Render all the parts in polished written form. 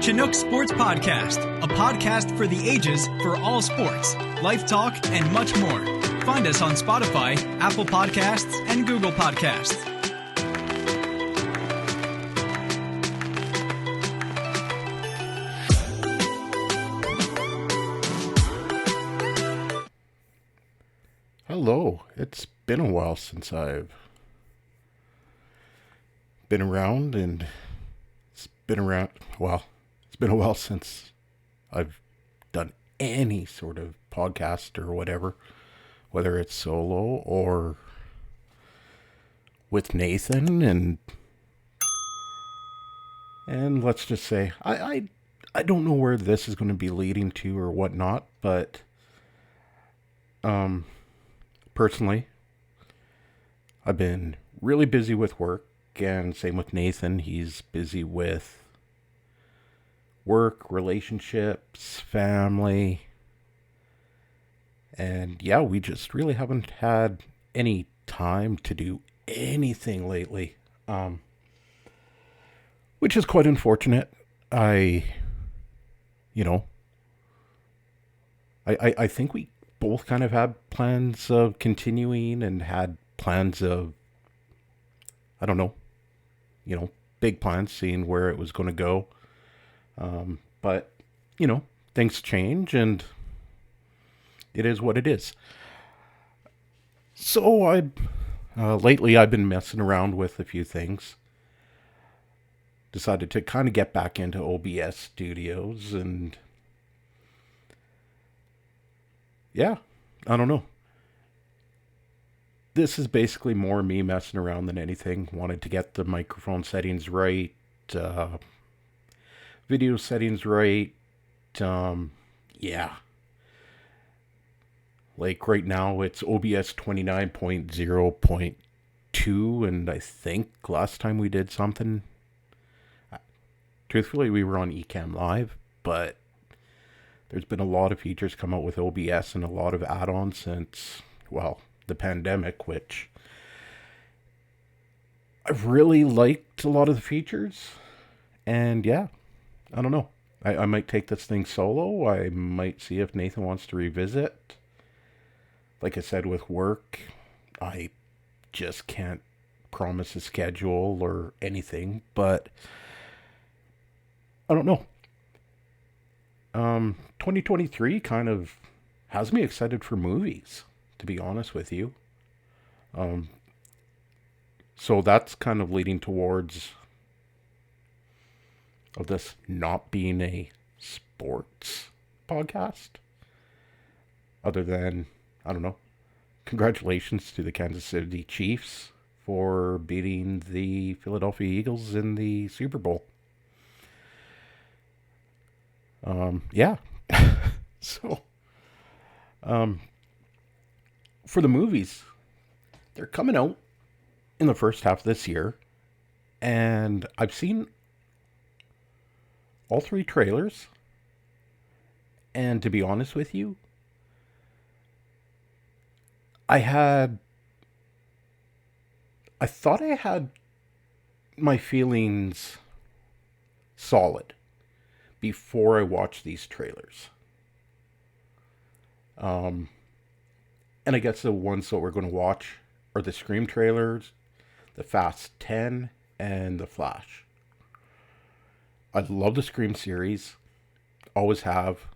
Chinook Sports Podcast, a podcast for the ages for all sports, life talk, and much more. Find us on Spotify, Apple Podcasts, and Google Podcasts. Hello, it's been a while since I've been around, and it's been a while since I've done any sort of podcast or whatever, whether it's solo or with Nathan, and let's just say, I don't know where this is going to be leading to or whatnot, but, personally, I've been really busy with work, and same with Nathan. He's busy with work, relationships, family, and yeah, we just really haven't had any time to do anything lately, which is quite unfortunate. I think we both kind of had plans of continuing and had plans of, big plans, seeing where it was going to go. But, things change, and it is what it is. So lately I've been messing around with a few things. Decided to kind of get back into OBS Studios, and yeah, I don't know. This is basically more me messing around than anything. Wanted to get the microphone settings right, video settings right. Yeah. Like right now it's OBS 29.0.2, and I think last time we did something, truthfully, we were on Ecamm Live, but there's been a lot of features come out with OBS and a lot of add-ons since, the pandemic, which I've really liked a lot of the features. And yeah, I don't know. I might take this thing solo. I might see if Nathan wants to revisit. Like I said, with work, I just can't promise a schedule or anything, but I don't know. 2023 kind of has me excited for movies, to be honest with you. So that's kind of leading towards of this not being a sports podcast. Other than, congratulations to the Kansas City Chiefs for beating the Philadelphia Eagles in the Super Bowl. Yeah. So, for the movies, they're coming out in the first half of this year, and I've seen all three trailers, and to be honest with you, I thought I had my feelings solid before I watched these trailers. And I guess the ones that we're going to watch are the Scream trailers, the Fast 10, and the Flash. I love the Scream series. Always have.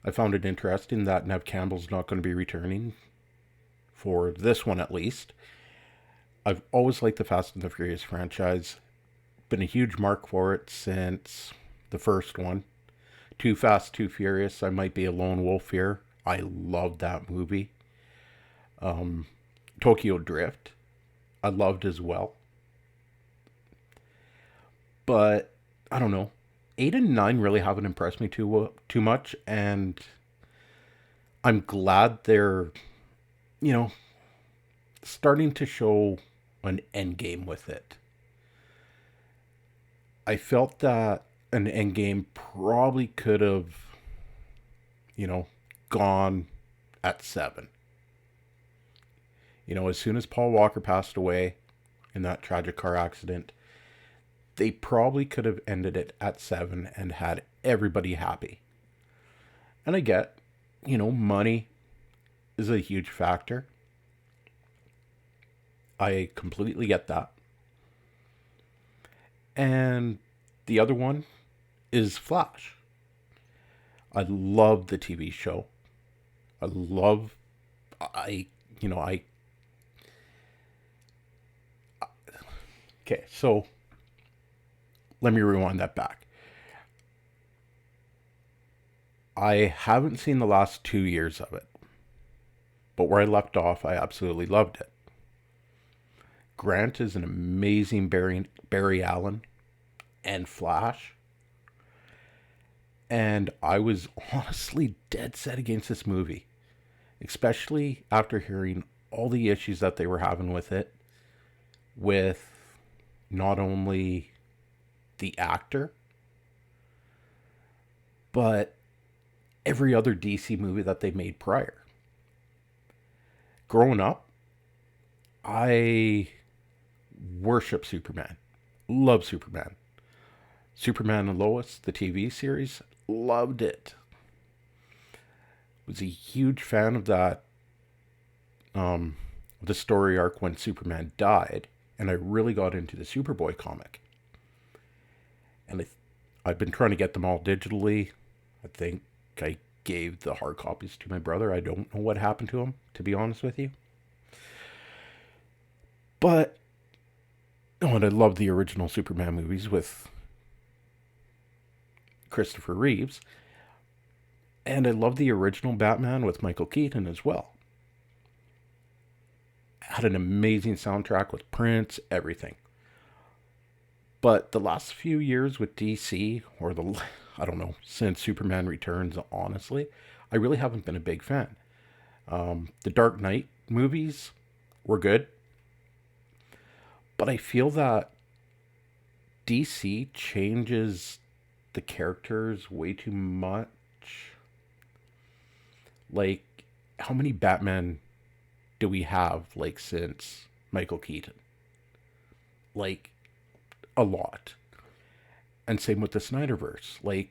I found it interesting that Neve Campbell's not going to be returning for this one, at least. I've always liked the Fast and the Furious franchise. Been a huge mark for it since the first one. Too Fast, Too Furious. I might be a lone wolf here. I loved that movie. Tokyo Drift, I loved as well. But I don't know. 8 and 9 really haven't impressed me too much, and I'm glad they're, starting to show an end game with it. I felt that an end game probably could have, gone at 7. As soon as Paul Walker passed away in that tragic car accident, they probably could have ended it at 7 and had everybody happy. And I get, money is a huge factor. I completely get that. And the other one is Flash. I love the TV show. I, okay, so let me rewind that back. I haven't seen the last 2 years of it, but where I left off, I absolutely loved it. Grant is an amazing Barry Allen and Flash. And I was honestly dead set against this movie, especially after hearing all the issues that they were having with it, with not only the actor, but every other DC movie that they made prior. Growing up, I worship Superman. Love Superman. Superman and Lois, the TV series, loved it. Was a huge fan of that, the story arc when Superman died, and I really got into the Superboy comic. And I've been trying to get them all digitally. I think I gave the hard copies to my brother. I don't know what happened to him, to be honest with you. But, and I love the original Superman movies with Christopher Reeves. And I love the original Batman with Michael Keaton as well. Had an amazing soundtrack with Prince, everything. But the last few years with DC, or since Superman Returns, honestly, I really haven't been a big fan. The Dark Knight movies were good. But I feel that DC changes the characters way too much. Like, how many Batman do we have, since Michael Keaton? A lot. And same with the Snyderverse.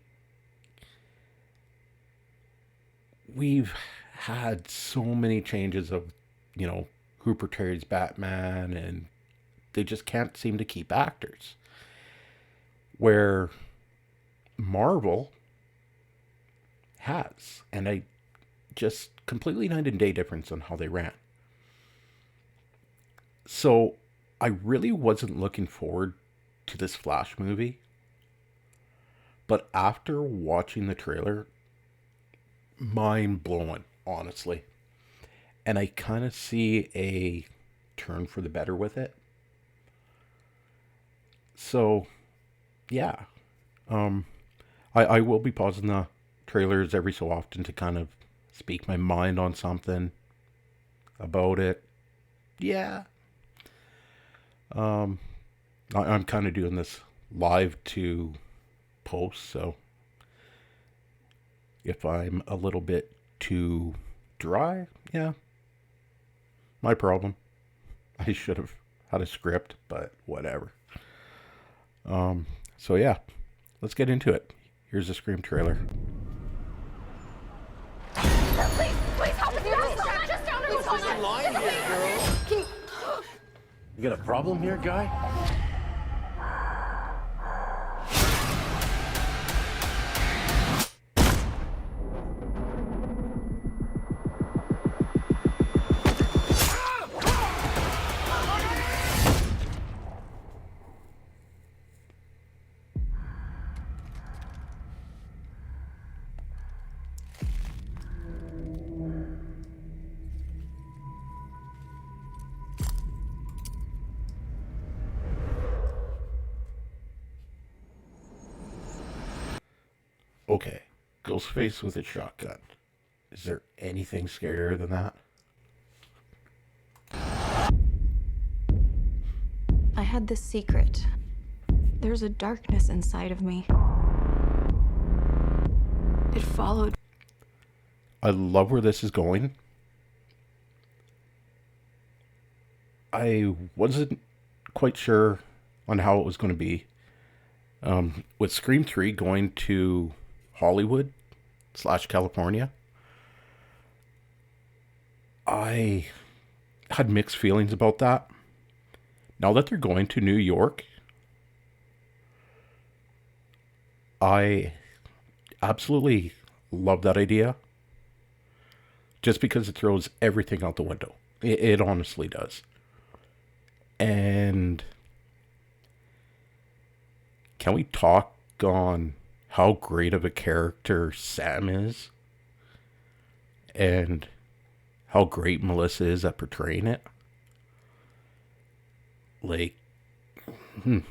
We've had so many changes of, who portrays Batman, and they just can't seem to keep actors. Where Marvel has. And I just completely night and day difference on how they ran. So I really wasn't looking forward to this Flash movie. But after watching the trailer, mind blowing, honestly. And I kind of see a turn for the better with it. So, yeah. I will be pausing the trailers every so often to kind of speak my mind on something about it. Yeah. I'm kind of doing this live to post, so if I'm a little bit too dry, yeah, my problem. I should have had a script, but whatever. So yeah, let's get into it. Here's the Scream trailer. Please help me. Just down there. There's a line here, girl. You got a problem here, guy? Okay, Ghostface with a shotgun. Is there anything scarier than that? I had this secret. There's a darkness inside of me. It followed. I love where this is going. I wasn't quite sure on how it was going to be. With Scream 3 going to Hollywood / California, I had mixed feelings about that. Now that they're going to New York, I absolutely love that idea. Just because it throws everything out the window. It honestly does. And can we talk on how great of a character Sam is? And how great Melissa is at portraying it? Like, you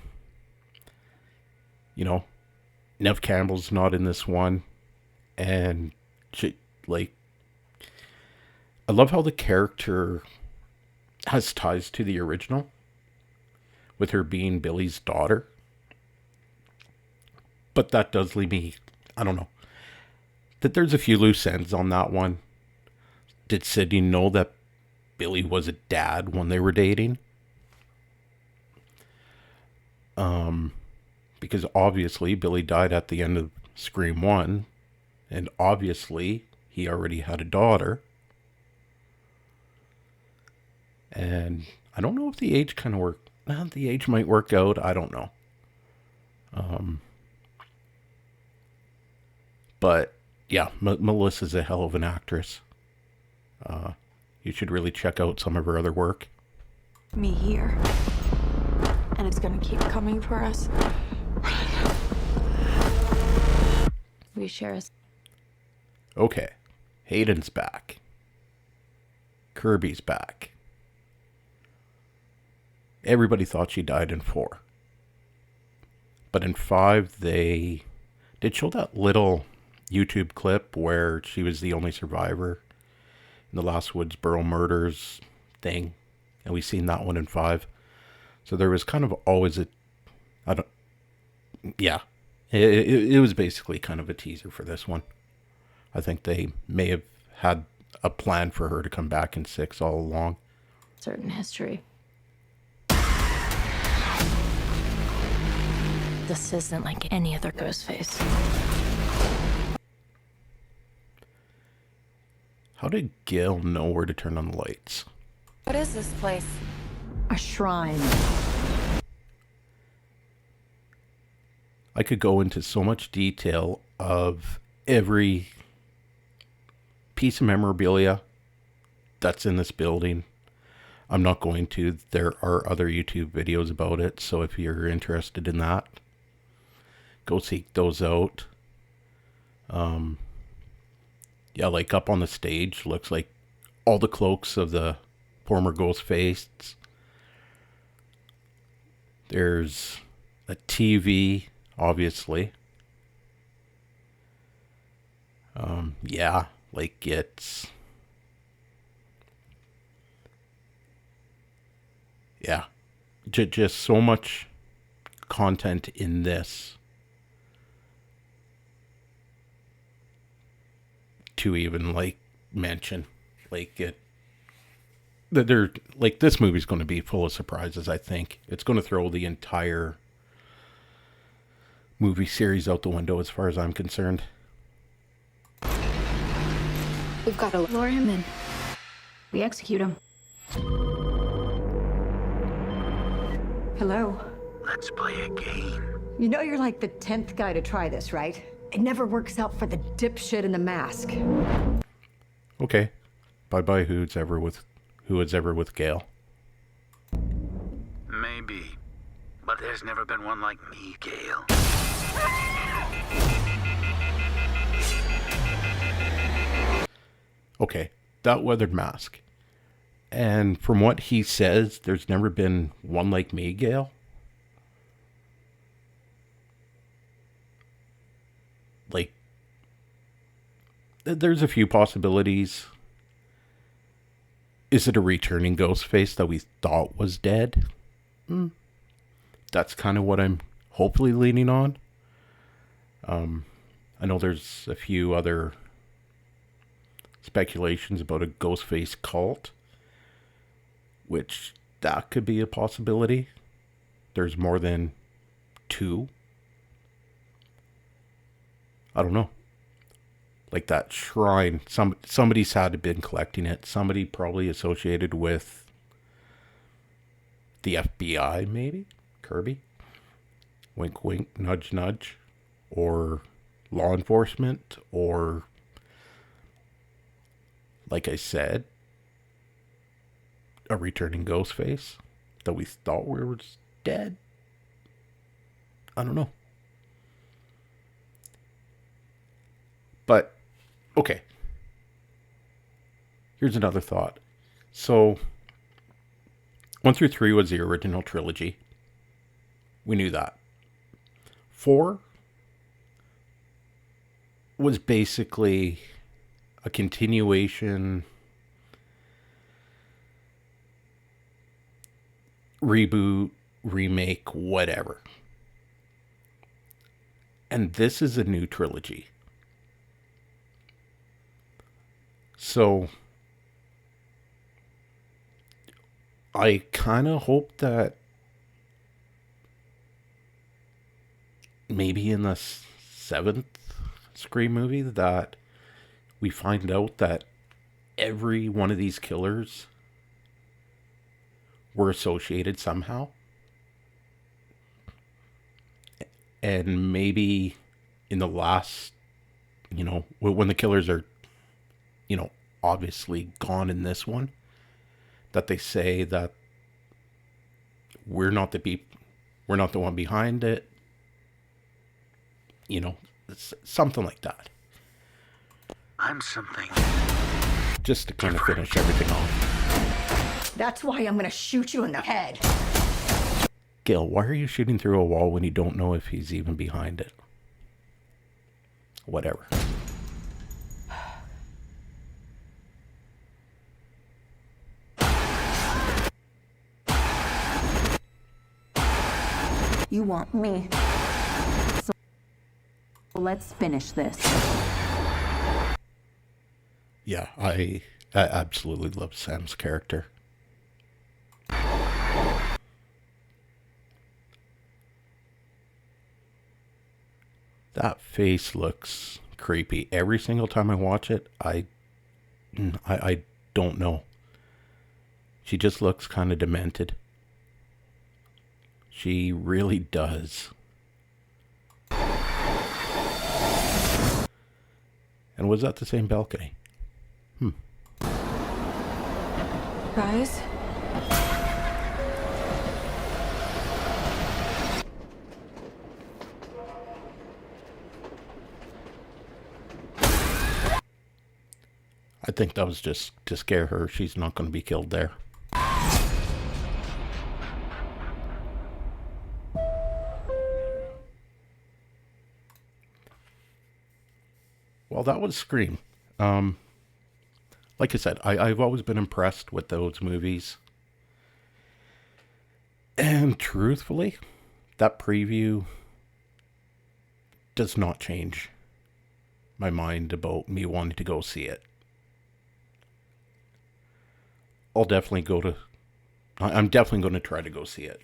know, Neve Campbell's not in this one. And she, like, I love how the character has ties to the original, with her being Billy's daughter. But that does leave me, I don't know, that there's a few loose ends on that one. Did Sydney know that Billy was a dad when they were dating? Because obviously Billy died at the end of Scream 1, and obviously he already had a daughter. And I don't know if the age kind of worked. The age might work out. I don't know. But yeah, Melissa's a hell of an actress. You should really check out some of her other work. Me here. And it's gonna keep coming for us. We share a... Okay. Hayden's back. Kirby's back. Everybody thought she died in 4. But in 5, they did show that little YouTube clip where she was the only survivor in the Last Woodsboro murders thing. And we've seen that one in 5. So there was kind of always it was basically kind of a teaser for this one. I think they may have had a plan for her to come back in 6 all along. certain history. This isn't like any other ghost face. How did Gail know where to turn on the lights? What is this place? A shrine. I could go into so much detail of every piece of memorabilia that's in this building. I'm not going to. There are other YouTube videos about it, so if you're interested in that, go seek those out. Yeah, like up on the stage, looks like all the cloaks of the former Ghostface. There's a TV, obviously. Yeah, like it's... Yeah, just so much content in this to even like mention. Like it, they're like, this movie's going to be full of surprises. I think it's going to throw the entire movie series out the window as far as I'm concerned. We've got to lure him in. We execute him. Hello. Let's play a game. You know you're like the 10th guy to try this, right? It never works out for the dipshit in the mask. Okay, bye who is ever with Gail. Maybe. But there's never been one like me, Gail. Okay, that weathered mask. And from what he says, there's never been one like me, Gail. Like, there's a few possibilities. Is it a returning Ghostface that we thought was dead? That's kind of what I'm hopefully leaning on. I know there's a few other speculations about a Ghostface cult, which that could be a possibility. There's more than 2 I don't know. Like that shrine. Somebody's had to been collecting it. Somebody probably associated with the FBI, maybe? Kirby? Wink, wink, nudge, nudge. Or law enforcement. Or, like I said, a returning Ghostface that we thought was dead. I don't know. But, okay. Here's another thought. So, 1 through 3 was the original trilogy. We knew that. 4 was basically a continuation, reboot, remake, whatever. And this is a new trilogy. So, I kind of hope that maybe in the 7th Scream movie that we find out that every one of these killers were associated somehow. And maybe in the last, when the killers are, obviously gone in this one, that they say that we're not the one behind it. Something like that. I'm something. Just to kind of finish everything off. That's why I'm gonna shoot you in the head. Gil, why are you shooting through a wall when you don't know if he's even behind it? Whatever. You want me. So let's finish this. Yeah, I absolutely love Sam's character. That face looks creepy. Every single time I watch it, I don't know. She just looks kind of demented. She really does. And was that the same balcony? Guys? I think that was just to scare her. She's not going to be killed there. Well, that was Scream. Like I said, I've always been impressed with those movies. And truthfully, that preview does not change my mind about me wanting to go see it. I'm definitely going to try to go see it.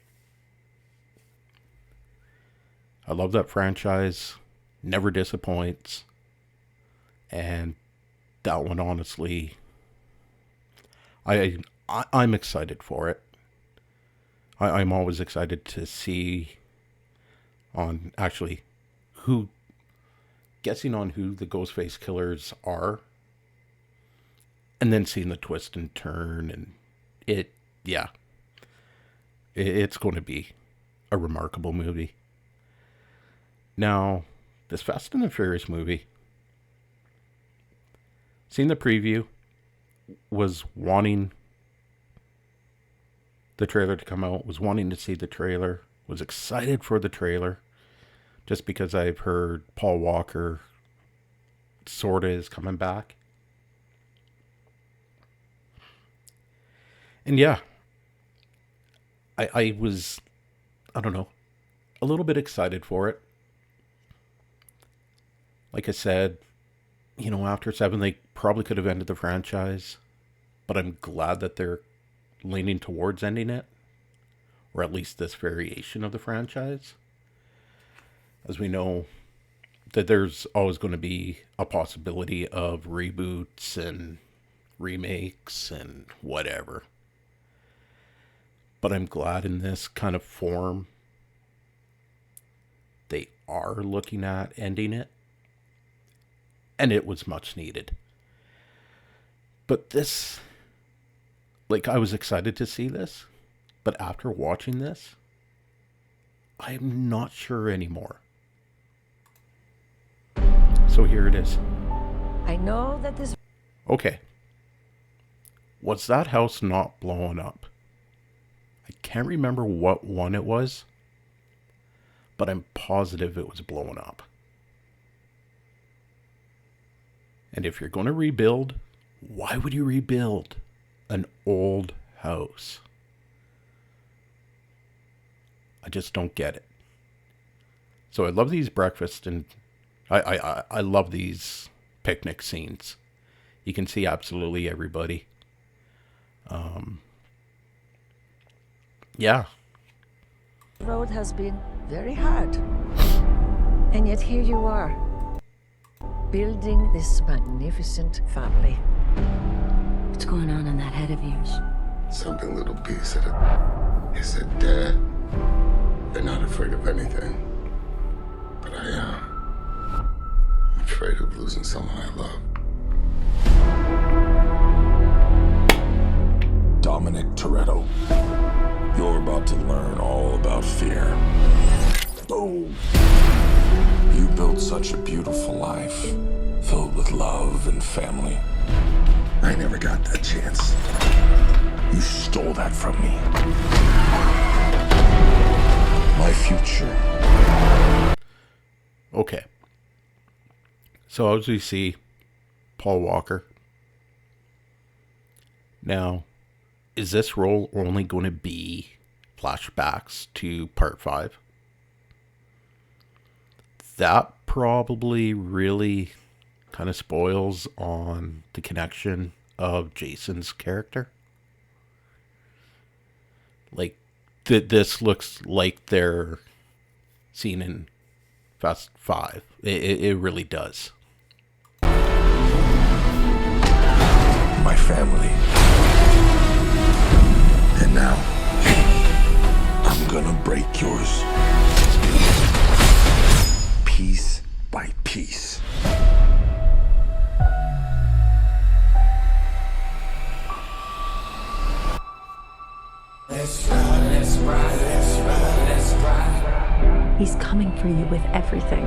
I love that franchise. Never disappoints. And that one, honestly, I'm excited for it. I'm always excited to see guessing on who the Ghostface killers are. And then seeing the twist and turn, and it's going to be a remarkable movie. Now, this Fast and the Furious movie, seeing the preview, was wanting the trailer to come out, was wanting to see the trailer, was excited for the trailer, just because I've heard Paul Walker sorta is coming back. And yeah, I was, I don't know, a little bit excited for it. Like I said, after 7, they probably could have ended the franchise, but I'm glad that they're leaning towards ending it, or at least this variation of the franchise. As we know, that there's always going to be a possibility of reboots and remakes and whatever. But I'm glad in this kind of form they are looking at ending it. And it was much needed. But this, like, I was excited to see this. But after watching this, I'm not sure anymore. So here it is. I know that this... Okay. Was that house not blowing up? I can't remember what one it was, but I'm positive it was blowing up. And if you're going to rebuild, why would you rebuild an old house? I just don't get it. So I love these breakfast and I love these picnic scenes. You can see absolutely everybody. Yeah. The road has been very hard. And yet here you are, building this magnificent family. What's going on in that head of yours? Something little B said it. He said, Dad, you're not afraid of anything. But I am. I'm afraid of losing someone I love. Dominic Toretto, you're about to learn all about fear. Boom! You built such a beautiful life, filled with love and family. I never got that chance. You stole that from me. My future. Okay. So as we see, Paul Walker. Now, is this role only going to be flashbacks to part 5? That probably really kind of spoils on the connection of Jason's character. Like, this looks like they're seen in Fast 5. It really does. My family. And now, I'm gonna break yours. Piece by piece. Let's ride, let's ride, let's ride, let's ride. He's coming for you with everything.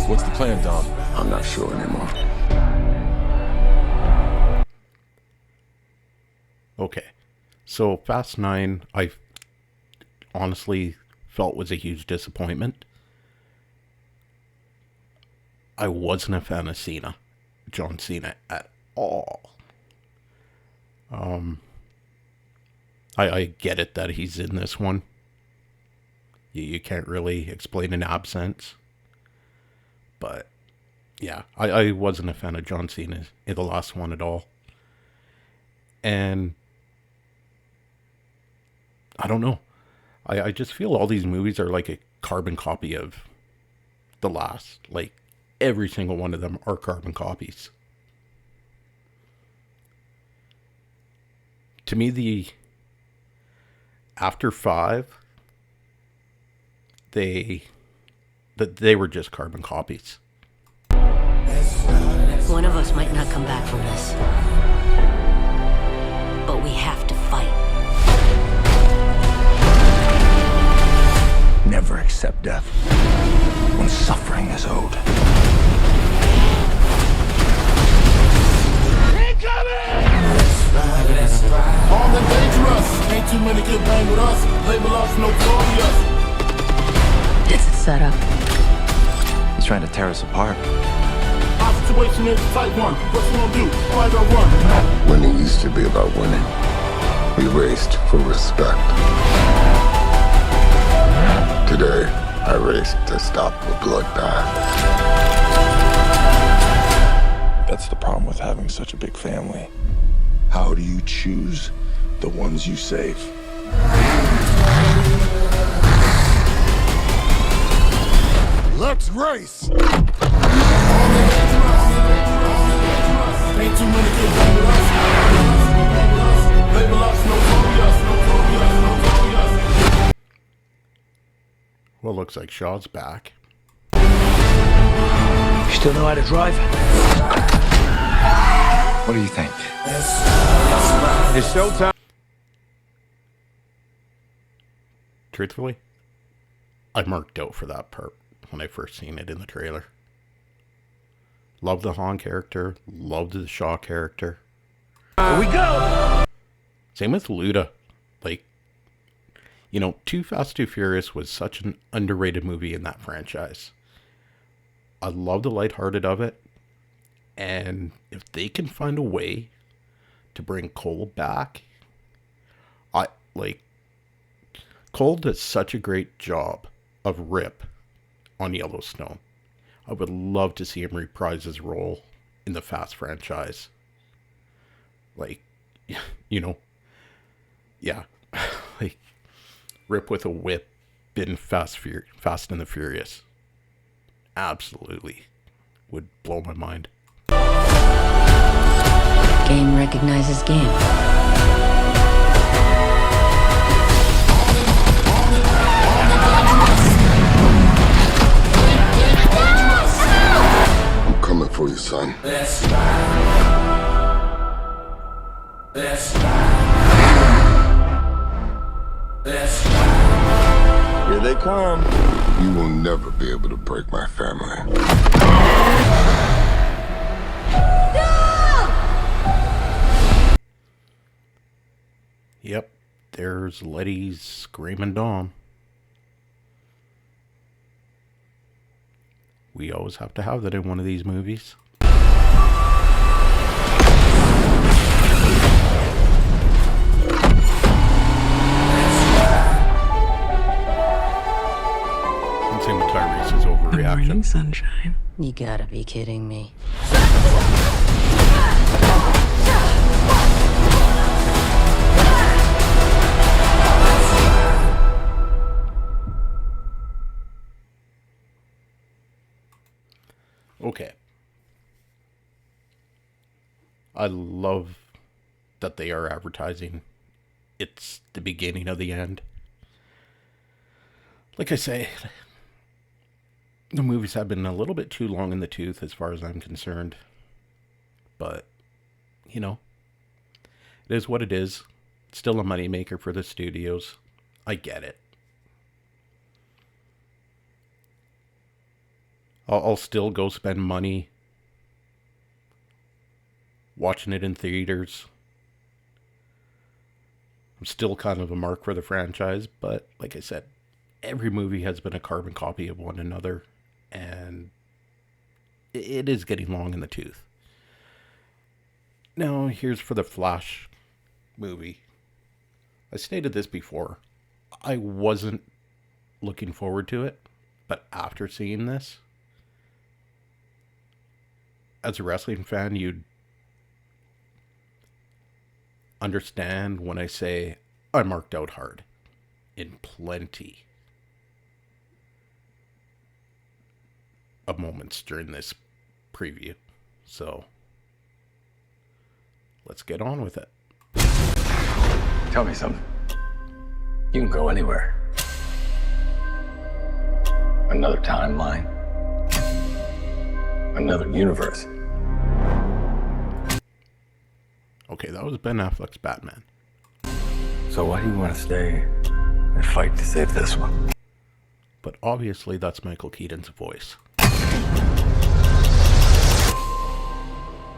What's the plan, Dom? I'm not sure anymore. Okay. So Fast 9, I honestly felt was a huge disappointment. I wasn't a fan of John Cena at all. I get it that he's in this one. You can't really explain an absence. But, yeah, I wasn't a fan of John Cena in the last one at all. And I don't know. I just feel all these movies are like a carbon copy of the last. Like, every single one of them are carbon copies. To me, after 5, they were just carbon copies. One of us might not come back from this. But we have to fight. Never accept death when suffering is owed. Armed and dangerous. Ain't too many can bang with us. Label us notorious. It's a setup. He's trying to tear us apart. Our situation is type 1. What you gonna do? Fight or run? Winning used to be about winning. We raced for respect. Today, I raced to stop the bloodbath. That's the problem with having such a big family. How do you choose the ones you save? Let's race! Well, looks like Shaw's back. You still know how to drive? What do you think? It's showtime. Truthfully, I marked out for that part when I first seen it in the trailer. Loved the Han character, loved the Shaw character. Here we go! Same with Luda. Like, you know, Too Fast, Too Furious was such an underrated movie in that franchise. I love the lighthearted of it. And if they can find a way to bring Cole back, Cole does such a great job of Rip on Yellowstone. I would love to see him reprise his role in the Fast franchise. Like, you know, yeah, like Rip with a whip in Fast and the Furious. Absolutely would blow my mind. Game recognizes game. I'm coming for you, son. Let's ride. Let's ride. Let's ride. Here they come. You will never be able to break my family. Yep, there's Letty's screaming Dom. We always have to have that in one of these movies. And same with Tyrese's overreaction. Morning sunshine. You gotta be kidding me. Okay. I love that they are advertising it's the beginning of the end. Like I say, the movies have been a little bit too long in the tooth as far as I'm concerned. But, you know, it is what it is. It's still a moneymaker for the studios. I get it. I'll still go spend money watching it in theaters. I'm still kind of a mark for the franchise, but like I said, every movie has been a carbon copy of one another, and it is getting long in the tooth. Now, here's for the Flash movie. I stated this before. I wasn't looking forward to it, but after seeing this, as a wrestling fan, you'd understand when I say I marked out hard in plenty of moments during this preview. So let's get on with it. Tell me something. You can go anywhere. Another timeline. Another universe. Okay, that was Ben Affleck's Batman. So why do you want to stay and fight to save this one? But obviously that's Michael Keaton's voice.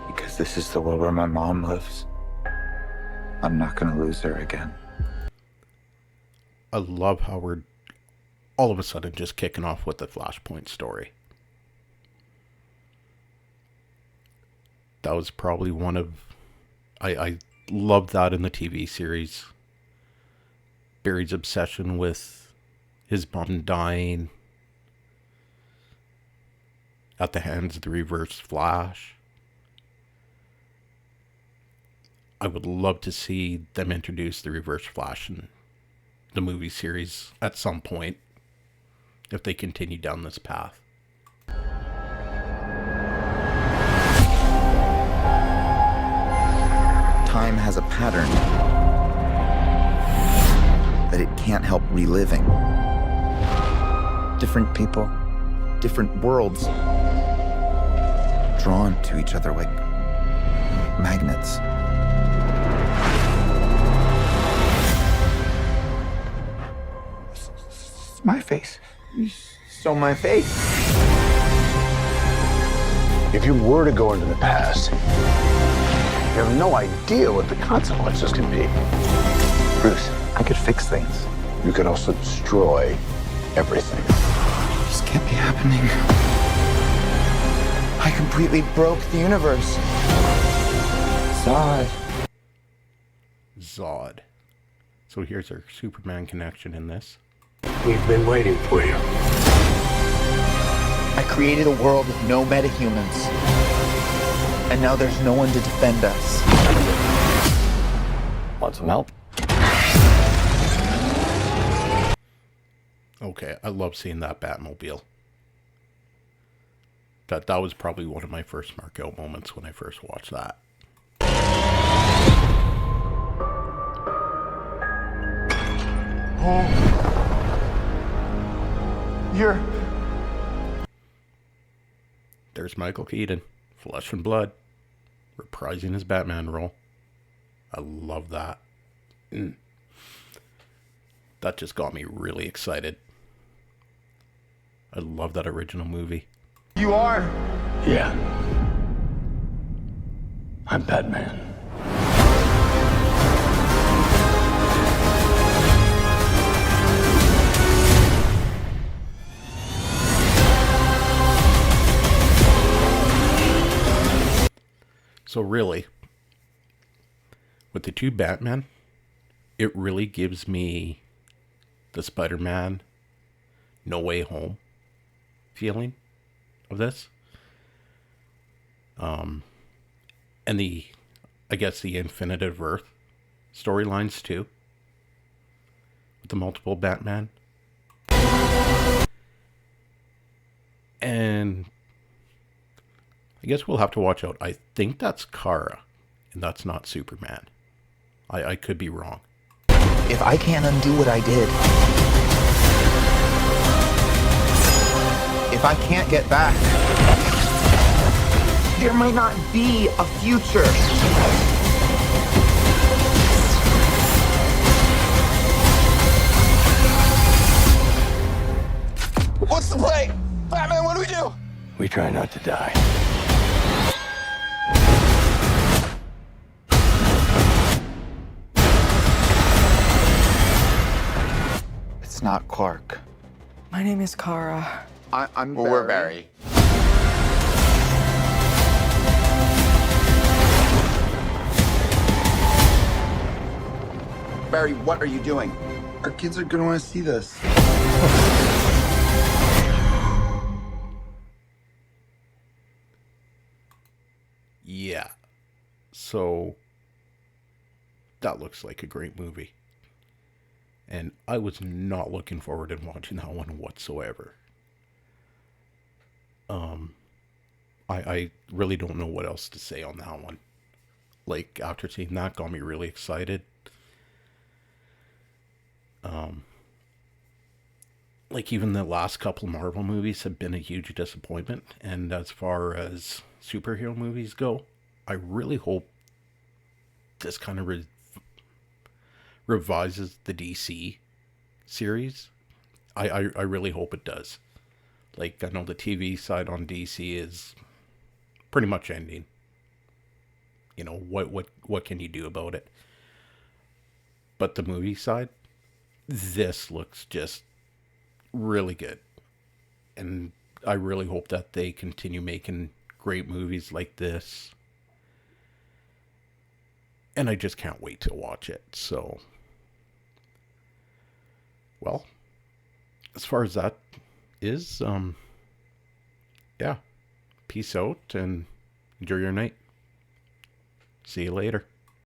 Because this is the world where my mom lives. I'm not gonna lose her again. I love how we're all of a sudden just kicking off with the Flashpoint story. That was probably one of... I love that in the TV series. Barry's obsession with his mom dying at the hands of the Reverse Flash. I would love to see them introduce the Reverse Flash in the movie series at some point, if they continue down this path. time has a pattern that it can't help reliving. Different people, different worlds, drawn to each other like magnets. It's my face. You stole my face. If you were to go into the past, you have no idea what the consequences can be. Bruce, I could fix things. You could also destroy everything. This can't be happening. I completely broke the universe. Zod. Zod. So here's our Superman connection in this. We've been waiting for you. I created a world with no metahumans. And now there's no one to defend us. Want some help? Okay, I love seeing that Batmobile. That was probably one of my first mark out moments when I first watched that. Oh. You're... There's Michael Keaton, flesh and blood, reprising his Batman role. I love that. That just got me really excited. I love that original movie. You are? Yeah. I'm Batman. So really, with the two Batman, it really gives me the Spider-Man No Way Home feeling of this. And I guess the Infinitive Earth storylines too. With the multiple Batman. And I guess we'll have to watch out. I think that's Kara, and that's not Superman. I could be wrong. If I can't undo what I did, if I can't get back, there might not be a future. What's the play? Batman, what do we do? We try not to die. It's not Clark. My name is Kara. I'm Barry. We're Barry. Barry, what are you doing? Our kids are gonna want to see this. Yeah. So that looks like a great movie. And I was not looking forward to watching that one whatsoever. I really don't know what else to say on that one. Like, after seeing that, got me really excited. Like, even the last couple Marvel movies have been a huge disappointment. And as far as superhero movies go, I really hope this kind of revises the DC series. I really hope it does. Like, I know the TV side on DC is pretty much ending. You know, what can you do about it? But the movie side, this looks just really good. And I really hope that they continue making great movies like this. And I just can't wait to watch it. So, well, as far as that is, yeah, peace out and enjoy your night. See you later.